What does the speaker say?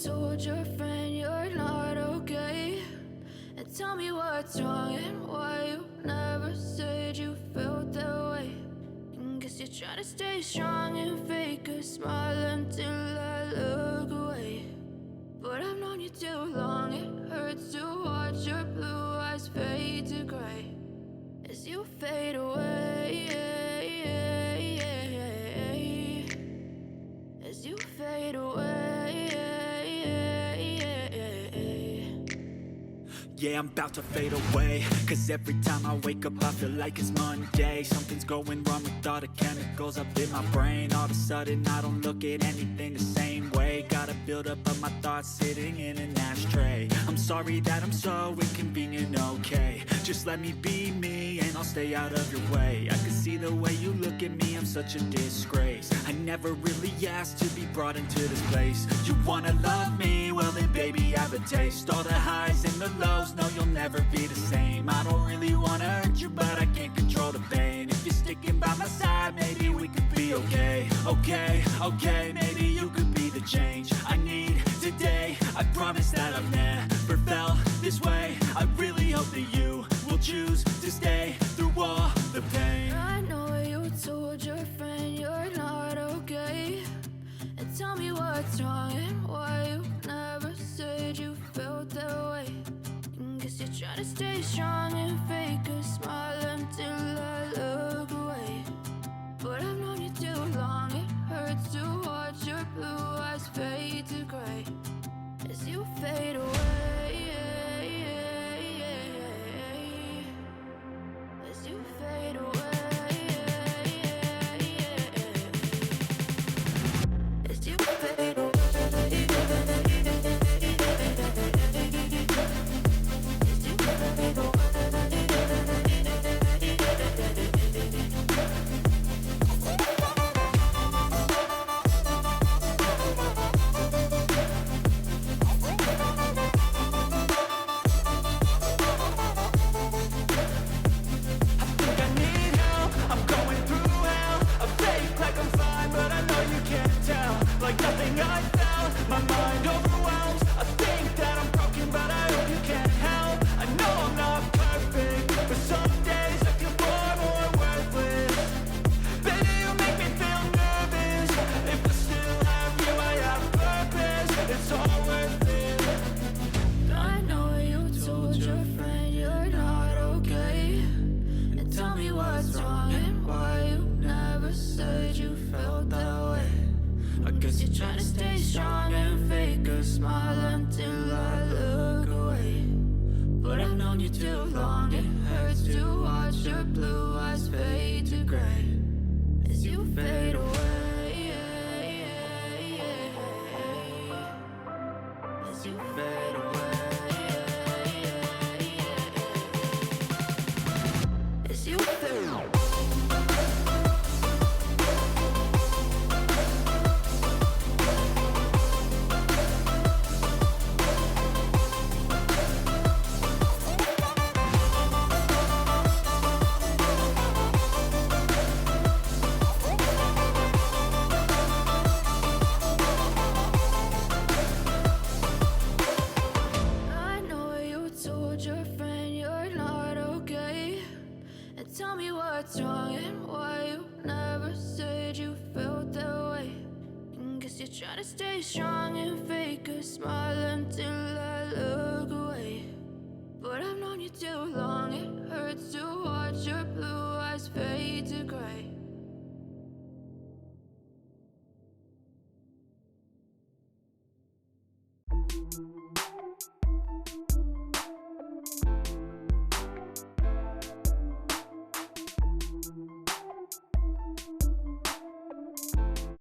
told your friend you're not okay? And tell me what's wrong and why you never said you felt that way. And guess you're trying to stay strong and fake a smile until I look away. But I've known you too long, it hurts to watch your blue eyes fade to gray as you fade away, as you fade away. Yeah, I'm about to fade away, cause every time I wake up I feel like it's Monday. Something's going wrong with all the chemicals up in my brain. All of a sudden I don't look at anything the same way. Gotta build up of my thoughts sitting in an ashtray. I'm sorry that I'm so inconvenient, okay? Just let me be me and I'll stay out of your way. I can see the way you look at me, I'm such a disgrace. I never really asked to be brought into this place. You wanna love me? Well then baby I have a taste. All the highs and the lows, no you'll never be the same. I don't really wanna hurt you but I can't control the pain. If you're sticking by my side maybe we could be okay. Okay, maybe you could be the change I need today. I promise that I've never felt this way. I really hope that you will choose to stay through all the pain. I know you told your friend you're not okay. And tell me what's wrong and why you never said you felt that way. And guess you're trying to stay strong and fake a smile until I look away. But I've known you too long, it hurts to watch your blue eyes fade to gray as you fade away, as you fade away, as you fade away. Trying to stay strong and fake a smile until I look away. But I've known you too long, it hurts to watch your blue eyes fade to gray as you fade away, as you fade away, as you fade away. Tell me what's wrong and why you never said you felt that way. And guess you're trying to stay strong and fake a smile until I look away. But I've known you too long, it hurts to watch your blue eyes